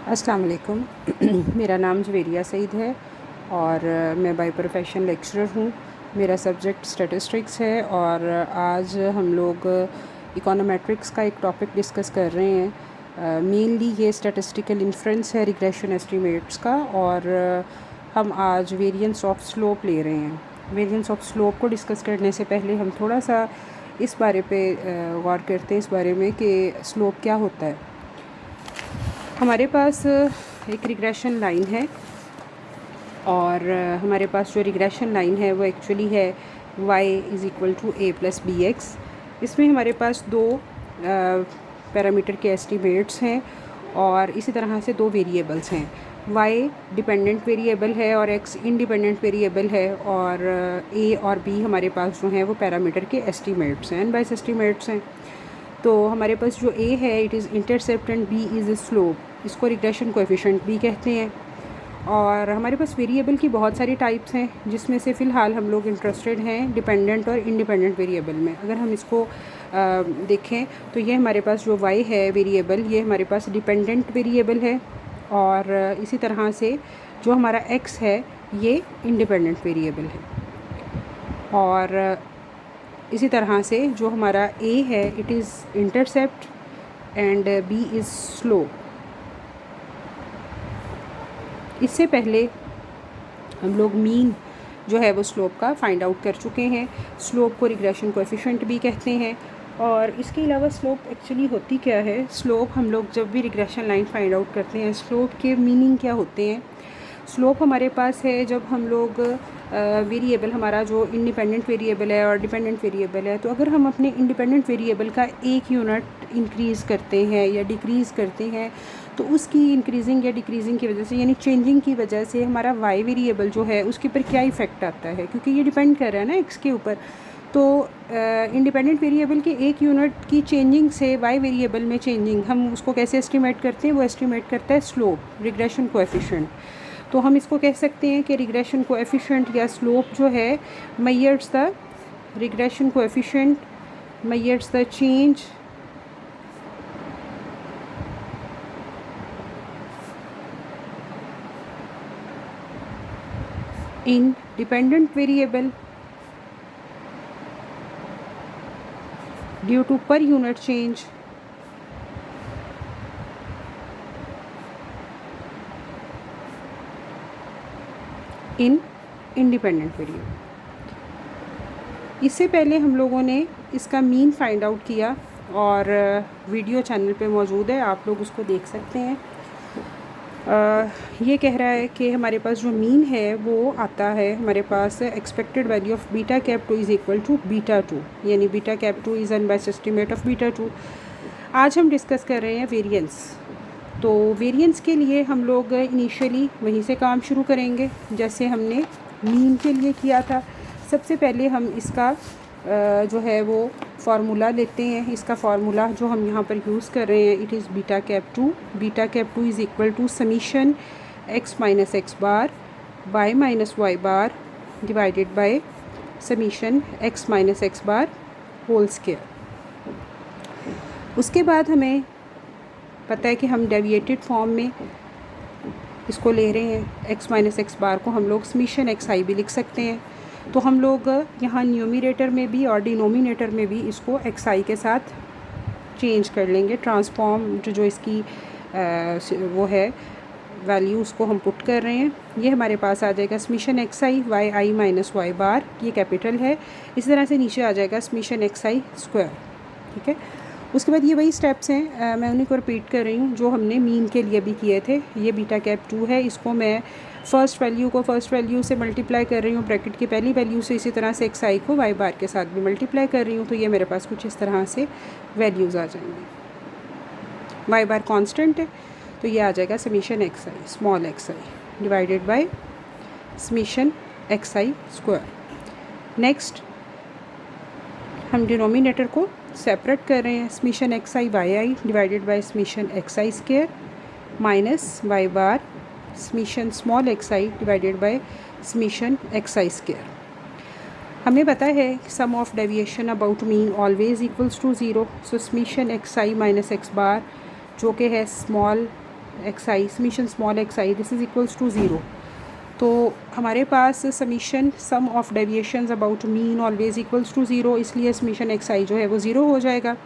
अस्सलाम वालेकुम। मेरा नाम जवेरिया सईद है और मैं बाय प्रोफेशन लेक्चरर हूँ। मेरा सब्जेक्ट स्टैटिस्टिक्स है और आज हम लोग इकोनोमेट्रिक्स का एक टॉपिक डिस्कस कर रहे हैं। मेनली ये स्टैटिस्टिकल इन्फ्रेंस है रिग्रेशन एस्टीमेट्स का और हम आज वेरिएंस ऑफ स्लोप ले रहे हैं। वेरिएंस ऑफ स्लोप को डिस्कस करने से पहले हम थोड़ा सा इस बारे पे गौर करते हैं, इस बारे में कि स्लोप क्या होता है। हमारे पास एक रिग्रेशन लाइन है और हमारे पास जो रिग्रेशन लाइन है वो एक्चुअली है y = a + bx। इसमें हमारे पास दो पैरामीटर के एस्टीमेट्स हैं और इसी तरह से दो वेरिएबल्स हैं। y डिपेंडेंट वेरिएबल है और x इंडिपेंडेंट वेरिएबल है और a और b हमारे पास जो हैं वो पैरामीटर के एस्टीमेट्स हैं, अनबायस्ड एस्टीमेट्स हैं। तो हमारे पास जो a है it is intercept and b is slope, इसको रिग्रेशन कोएफिशिएंट भी कहते हैं। और हमारे पास वेरिएबल की बहुत सारी टाइप्स हैं जिसमें से फ़िलहाल हम लोग इंटरेस्टेड हैं डिपेंडेंट और इंडिपेंडेंट वेरिएबल में। अगर हम इसको देखें तो ये हमारे पास जो y है वेरिएबल, ये हमारे पास डिपेंडेंट वेरिएबल है और इसी तरह से जो हमारा x है ये इंडिपेंडेंट वेरिएबल है और इसी तरह से जो हमारा a है it is intercept and b is slope. इससे पहले हम लोग मीन जो है वो स्लोप का फाइंड आउट कर चुके हैं। स्लोप को रिग्रेशन कोएफिशिएंट भी कहते हैं और इसके अलावा स्लोप एक्चुअली होती क्या है। स्लोप हम लोग जब भी रिग्रेशन लाइन फाइंड आउट करते हैं, स्लोप के मीनिंग क्या होते हैं। स्लोप हमारे पास है जब हम लोग वेरिएबल हमारा जो इंडिपेंडेंट वेरिएबल है और डिपेंडेंट वेरिएबल है, तो अगर हम अपने इंडिपेंडेंट वेरिएबल का एक यूनिट इंक्रीज़ करते हैं या डिक्रीज़ करते हैं तो उसकी इंक्रीजिंग या डिक्रीजिंग की वजह से यानी चेंजिंग की वजह से हमारा y वेरिएबल जो है उसके ऊपर क्या इफ़ेक्ट आता है, क्योंकि ये डिपेंड कर रहा है ना x के ऊपर। तो इंडिपेंडेंट वेरिएबल के एक यूनिट की चेंजिंग से y वेरिएबल में चेंजिंग हम उसको कैसे एस्टिमेट करते हैं, वो एस्टिमेट करता है स्लोप, रिग्रेशन कोएफिशिएंट। तो हम इसको कह सकते हैं कि रिग्रेशन कोएफिशिएंट या स्लोप जो है measures the regression coefficient measures the change in dependent variable due to per unit change in independent variable। इससे पहले हम लोगों ने इसका मीन फाइंड आउट किया और वीडियो चैनल पे मौजूद है, आप लोग उसको देख सकते हैं। ये कह रहा है कि हमारे पास जो मीन है वो आता है हमारे पास expected value of beta cap 2 is equal to beta 2, यानी beta cap 2 is unbiased estimate of beta 2। आज हम डिस्कस कर रहे हैं वेरिएंस। तो वेरिएंस के लिए हम लोग इनिशियली वहीं से काम शुरू करेंगे जैसे हमने मीन के लिए किया था। सबसे पहले हम इसका जो है वो फार्मूला लेते हैं। इसका फार्मूला जो हम यहाँ पर यूज़ कर रहे हैं it is beta cap 2। Beta cap 2 is equal to summation x minus x bar y minus y bar divided by summation x minus x bar whole square. उसके बाद हमें पता है कि हम डेविएटेड फॉर्म में इसको ले रहे हैं। x माइनस एक्स बार को हम लोग समीशन xi भी लिख सकते हैं। तो हम लोग यहाँ न्यूमरेटर में भी और डिनोमिनेटर में भी इसको xi के साथ चेंज कर लेंगे। ट्रांसफॉर्म जो इसकी वो है वैल्यू उसको हम पुट कर रहे हैं। ये हमारे पास आ जाएगा summation xi yi minus y bar, ये कैपिटल है। इस तरह से नीचे आ जाएगा समीशन xi स्क्वायर। ठीक है, उसके बाद ये वही स्टेप्स हैं, मैं उन्हीं को रिपीट कर रही हूँ जो हमने मीन के लिए भी किए थे। ये बीटा कैप 2 है, इसको मैं फ़र्स्ट वैल्यू से मल्टीप्लाई कर रही हूँ ब्रैकेट की पहली वैल्यू से। इसी तरह से xi को y बार के साथ भी मल्टीप्लाई कर रही हूँ। तो ये मेरे पास कुछ इस तरह से वैल्यूज़ आ जाएंगी। y बार कांस्टेंट है तो ये आ जाएगा summation xi small xi divided by summation xi square. Next हम डिनोमिनेटर को सेपरेट कर रहे हैं। Summation xi yi divided by summation xi square minus y bar summation small xi divided by summation xi square. हमें पता है sum of deviation about mean always equals to 0। So summation xi minus x bar जो कि है small x i, summation small x i, this is equals to zero. तो हमारे पास summation sum of deviations about mean always equals to zero, इसलिए summation x i जो है वो ज़ीरो हो जाएगा।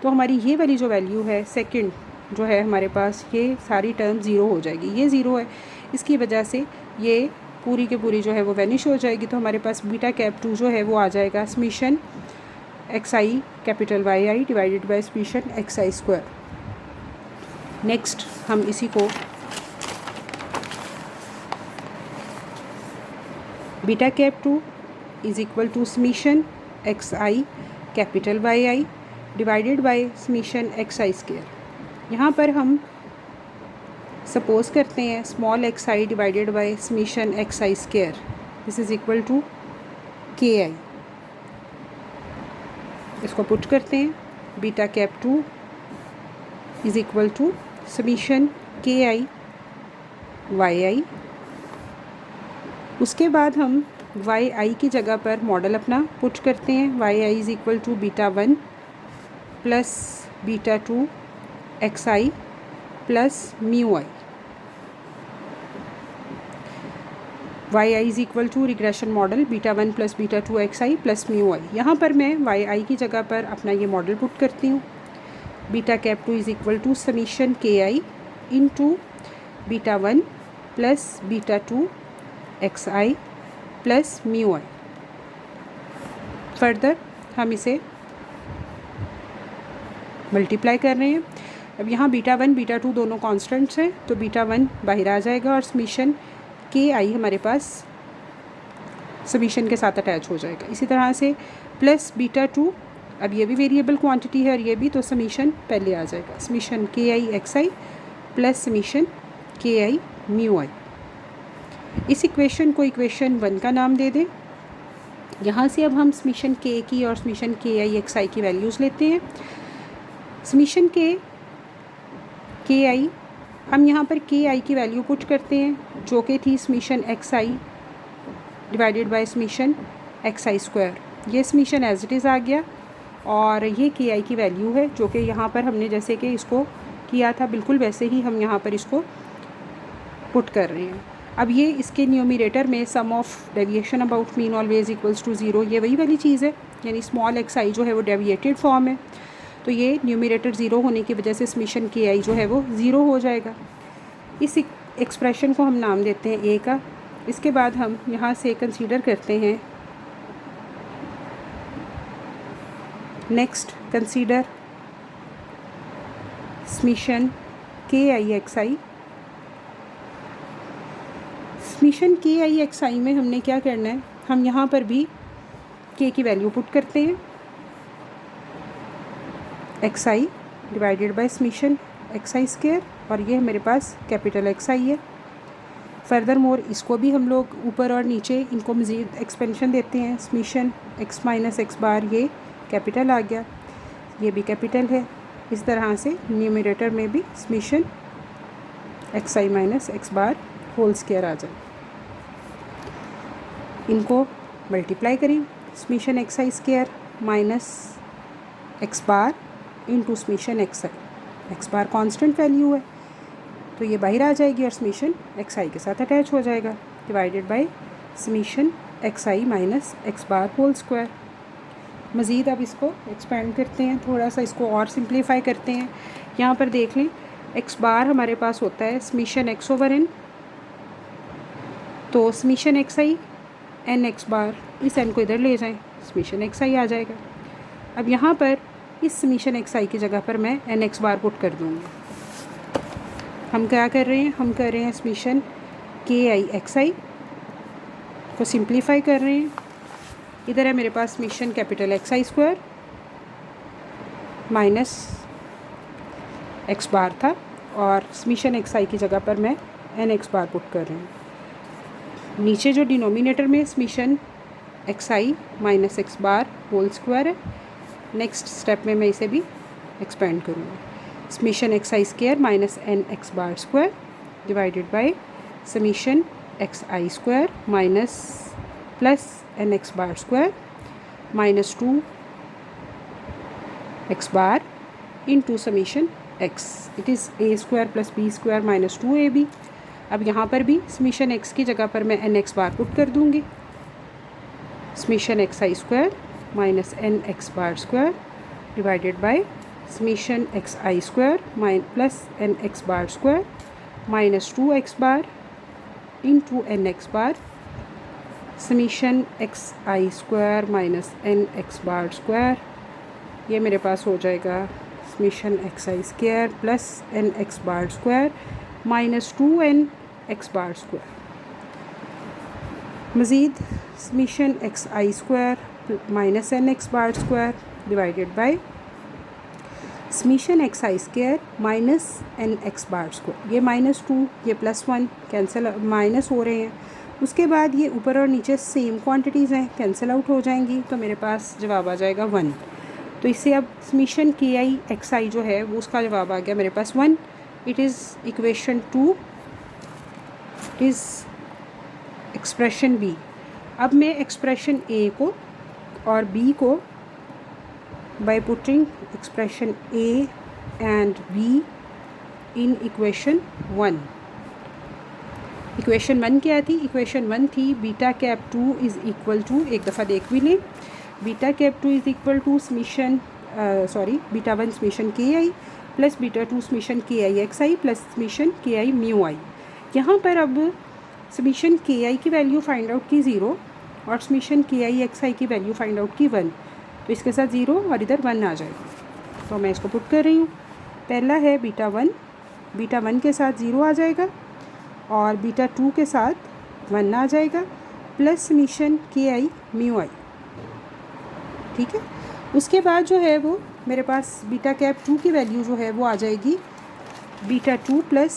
तो हमारी ये वाली जो वैल्यू है सेकंड जो है हमारे पास, ये सारी टर्म ज़ीरो हो जाएगी। ये ज़ीरो है, इसकी वजह से ये पूरी के पूरी जो है वो वैनिश हो जाएगी। तो हमारे पास बीटा कैप टू जो है वो आ जाएगा summation x i capital y i divided by summation x i square. Next हम इसी को beta cap two is equal to summation x i capital y i divided by summation x i square. यहाँ पर हम suppose करते हैं small x i divided by summation x i square, this is equal to k i. इसको put करते हैं, beta cap two is equal to summation k I y आई। उसके बाद हम वाई आई की जगह पर मॉडल अपना पुट करते हैं, y i is equal to beta one plus beta two x i plus mu i. Y i is equal to regression model beta one plus beta two x i plus mu i. यहाँ पर मैं Y आई की जगह पर अपना ये model put करती हूँ, beta cap two is equal to summation k i into beta one plus beta two x i plus mu i. Further हम इसे मल्टीप्लाई कर रहे हैं। अब यहाँ बीटा वन बीटा टू दोनों कॉन्स्टेंट्स हैं, तो बीटा वन बाहर आ जाएगा और समीशन के आई हमारे पास समीशन के साथ अटैच हो जाएगा। इसी तरह से प्लस बीटा टू, अब ये भी वेरिएबल क्वांटिटी है और ये भी, तो समीशन पहले आ जाएगा, summation k i x i plus summation k i mu आई। इस इक्वेशन को इक्वेशन वन का नाम दे दें। यहाँ से अब हम समीशन के की और समीशन के आई एक्स आई की वैल्यूज़ लेते हैं। समीशन के आई, हम यहाँ पर के आई की वैल्यू पुट करते हैं जो कि थी summation x i divided by summation x i square. ये समीशन एज इट इज़ आ गया और ये के आई की वैल्यू है जो कि यहाँ पर हमने जैसे कि इसको किया था बिल्कुल वैसे ही हम यहाँ पर इसको पुट कर रहे हैं। अब ये इसके न्यूमरेटर में sum of deviation about mean always equals to zero, ये वही वाली चीज़ है, यानी स्मॉल एक्स आई जो है वो डेविएटेड फॉर्म है, तो ये न्यूमरेटर ज़ीरो होने की वजह से समीशन के आई जो है वो ज़ीरो हो जाएगा। इस एक्सप्रेशन को हम नाम देते हैं ए का। इसके बाद हम यहाँ से कंसीडर करते हैं, next consider summation k i x i. Summation k i x आई में हमने क्या करना है, हम यहाँ पर भी के की वैल्यू पुट करते हैं, x i divided by summation x i square, और ये मेरे पास कैपिटल एक्स आई है। फर्दर मोर इसको भी हम लोग ऊपर और नीचे इनको मज़ीद एक्सपेंशन देते हैं, समीशन एक्स माइनस एक्स बार, ये कैपिटल आ गया, ये भी कैपिटल है। इस तरह से न्यूमरेटर में भी summation x i minus x bar whole square आ जाए। इनको मल्टीप्लाई करें, summation x i square minus x bar into summation x i. X bar constant value है तो ये बाहर आ जाएगी और समीशन एक्स आई के साथ अटैच हो जाएगा, divided by summation x i minus x bar whole square. मज़ीद अब इसको एक्सपेंड करते हैं, थोड़ा सा इसको और सिंप्लीफाई करते हैं। यहाँ पर देख लें, एक्स बार हमारे पास होता है समीशन एक्स ओवर एन, तो summation x i n x bar, इस एन को इधर ले जाएं, समीशन एक्स आई आ जाएगा। अब यहाँ पर इस समीशन एक्स आई की जगह पर मैं एन एक्स बार पुट कर दूँगी। हम क्या कर रहे हैं, हम कर रहे हैं समीशन के आई एक्स आई को सिंप्लीफाई कर रहे हैं। इधर है मेरे पास summation capital x i square minus x बार था, और समीशन एक्स आई की जगह पर मैं एन एक्स बार पुट कर रही हूँ। नीचे जो डिनोमिनेटर में summation x i minus x bar whole square है, नेक्स्ट स्टेप में मैं इसे भी एक्सपेंड करूँगी, summation x i square minus n x bar square divided by summation x i square minus plus n x bar square minus two x bar into summation x, it is a square plus b square minus 2ab। अब यहाँ पर भी summation x की जगह पर मैं N x बार put कर दूँगी, summation x i square minus n x bar square divided by summation x i square plus n x bar square minus 2x bar into n x bar summation x i square minus n x bar square. ये मेरे पास हो जाएगा summation x i square plus n x bar square minus 2n x bar square. मज़ीद summation x i square minus n x bar square divided by summation x i square minus n x bar square. ये -2 ये +1 cancel minus हो रहे हैं। उसके बाद ये ऊपर और नीचे सेम क्वांटिटीज़ हैं, कैंसिल आउट हो जाएंगी, तो मेरे पास जवाब आ जाएगा 1। तो इससे अब summation k i x i जो है वो उसका जवाब आ गया मेरे पास 1। It is equation 2, it is expression B. अब मैं एक्सप्रेशन ए को और बी को by putting expression A and B in equation 1। Equation 1 क्या थी? इक्वेशन 1 थी beta cap 2 is equal to, एक दफ़ा देख भी लें, beta cap 2 is equal to summation beta 1 summation k i plus beta 2 summation k i x i plus summation k i mu i. यहाँ पर अब समीशन के आई की वैल्यू फाइंड आउट की 0 और समीशन के आई एक्स आई की value find out की 1, तो इसके साथ 0 और इधर 1 आ जाएगा। तो मैं इसको पुट कर रही हूँ। पहला है बीटा 1 के साथ 0 आ जाएगा और बीटा 2 के साथ 1 आ जाएगा plus summation k i mu आई। ठीक है, उसके बाद जो है वो मेरे पास बीटा कैप 2 की वैल्यू जो है वो आ जाएगी beta 2 plus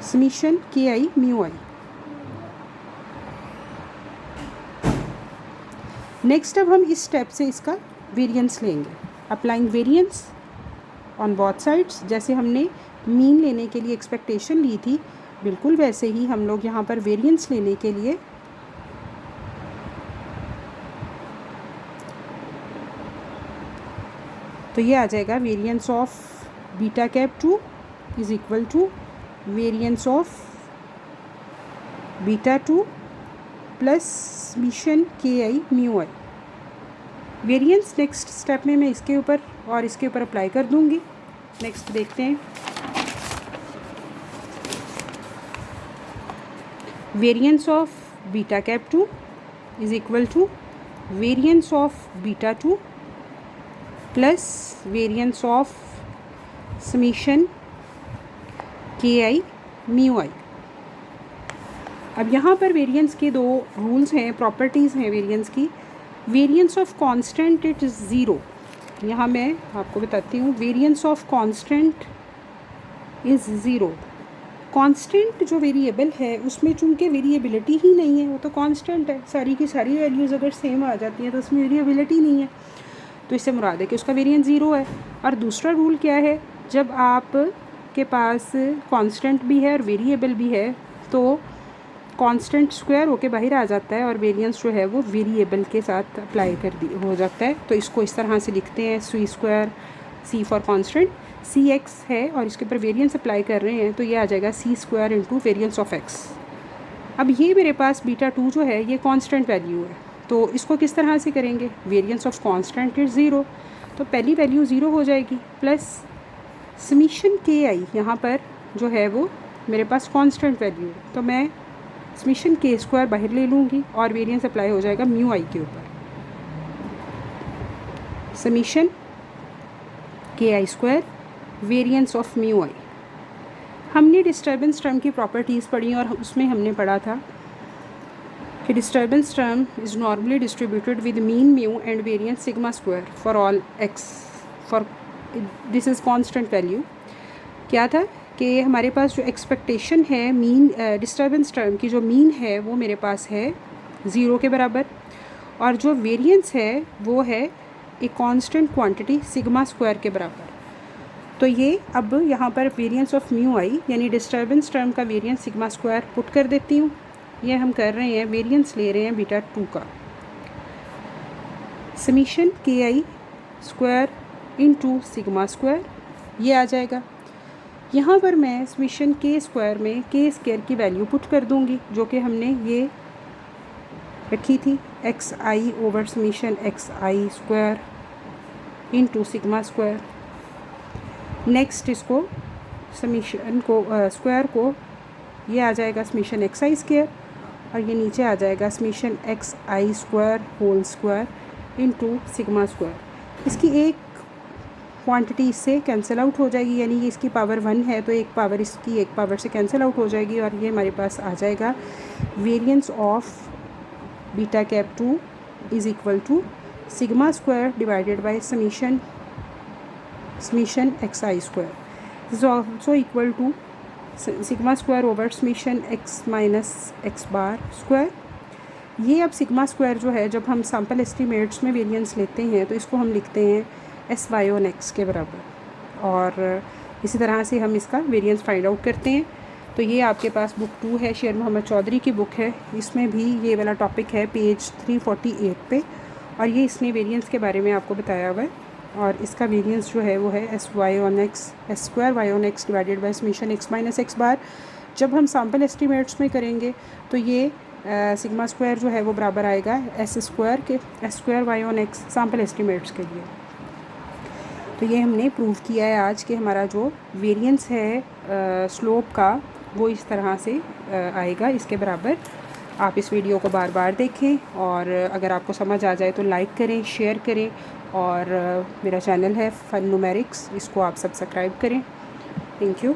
summation k i mu I. Next अब हम इस स्टेप से इसका वेरिएंस लेंगे, applying variance on both sides. जैसे हमने मीन लेने के लिए एक्सपेक्टेशन ली थी, बिल्कुल वैसे ही हम लोग यहाँ पर वेरिएंस लेने के लिए तो ये आ जाएगा variance of beta cap 2 is equal to variance of beta 2 plus summation k i mu i. Variance next step में मैं इसके ऊपर और इसके ऊपर अप्लाई कर दूंगी। नेक्स्ट देखते हैं, variance of beta cap 2 is equal to variance of beta 2 plus variance of summation k i mu आई। अब यहाँ पर वेरिएंस के 2 रूल्स हैं, प्रॉपर्टीज़ हैं वेरिएंस की। Variance of constant it is 0। यहाँ मैं आपको बताती हूँ, variance of constant is 0। Constant जो वेरिएबल है उसमें चूंकि वेरिएबिलिटी ही नहीं है, वो तो कांस्टेंट है, सारी की सारी वैल्यूज़ अगर सेम आ जाती हैं तो उसमें वेरिएबिलिटी नहीं है, तो इससे मुराद है कि उसका वेरिएंस 0 है। और दूसरा रूल क्या है, जब आप के पास कांस्टेंट भी है और वेरिएबल भी है तो कांस्टेंट स्क्वायर होके बाहर आ जाता है और वेरिएंस जो है वो वेरिएबल के साथ अप्लाई हो जाता है। तो इसको इस तरह से लिखते हैं, c square, c for constant, c x है और इसके ऊपर वेरिएंस अप्लाई कर रहे हैं तो ये आ जाएगा c square into variance of x. अब ये मेरे पास बीटा 2 जो है ये कांस्टेंट वैल्यू है, तो इसको किस तरह से करेंगे, वेरिएंस ऑफ कांस्टेंट इज 0, तो पहली वैल्यू 0 हो जाएगी प्लस समीशन के आई, यहाँ पर जो है वो मेरे पास कांस्टेंट वैल्यू है, तो मैं समीशन के स्क्वायर बाहर ले लूँगी और वेरिएंस अप्लाई हो जाएगा म्यू आई के ऊपर, summation k I square variance of mu आई। हमने डिस्टर्बेंस टर्म की प्रॉपर्टीज़ पढ़ी और उसमें हमने पढ़ा था कि disturbance term is normally distributed with mean mu and variance sigma square for all x, for this is constant value. क्या था कि हमारे पास जो एक्सपेक्टेशन है मीन डिस्टर्बेंस टर्म की, जो मीन है वो मेरे पास है 0 के बराबर और जो वेरिएंस है वो है एक कांस्टेंट क्वांटिटी सिग्मा स्क्वायर के बराबर। तो ये अब यहाँ पर वेरिएंस ऑफ म्यू आई यानी डिस्टर्बेंस टर्म का वेरिएंस सिग्मा स्क्वायर पुट कर देती हूँ। ये हम कर रहे हैं, वेरिएंस ले रहे हैं बीटा 2 का, समीशन के आई स्क्वायर इंटू सिग्मा स्क्वायर, ये आ जाएगा। यहाँ पर मैं समीशन के स्क्वायर में के स्क्वायर की वैल्यू पुट कर दूँगी, जो कि हमने ये रखी थी, x I over summation x i square into sigma square. Next इसको समीशन को स्क्वायर को ये आ जाएगा समीशन एक्स आई स्क्वायर, और ये नीचे आ जाएगा summation x i square whole square into sigma square. इसकी एक क्वांटिटी इससे कैंसिल आउट हो जाएगी, यानी ये इसकी पावर 1 है तो एक पावर इसकी एक पावर से कैंसिल आउट हो जाएगी, और ये हमारे पास आ जाएगा variance of beta cap 2 is equal to sigma square divided by summation x i square is also equal to sigma square over summation x minus x bar square. ये अब सिग्मा स्क्वायर जो है, जब हम सैम्पल एस्टीमेट्स में variance लेते हैं तो इसको हम लिखते हैं एस वाई ऑन एक्स के बराबर, और इसी तरह से हम इसका वेरिएंस फाइंड आउट करते हैं। तो ये आपके पास बुक 2 है, शेर मोहम्मद चौधरी की बुक है, इसमें भी ये वाला टॉपिक है पेज 348 पे, और ये इसने वेरिएंस के बारे में आपको बताया हुआ है। और इसका वेरिएंस जो है वो है s y on x s square y on x divided by summation x minus x bar. जब हम सैम्पल एस्टीमेट्स में करेंगे तो ये सिग्मा स्क्वायर जो है वो बराबर आएगा एस स्क्वायर के s square y on x sample estimates के लिए। तो ये हमने प्रूव किया है आज कि हमारा जो वेरिएंस है स्लोप का वो इस तरह से आएगा, इसके बराबर। आप इस वीडियो को बार बार देखें, और अगर आपको समझ आ जाए तो लाइक करें, शेयर करें, और मेरा चैनल है फन न्यूमेरिक्स, इसको आप सब्सक्राइब करें। Thank you.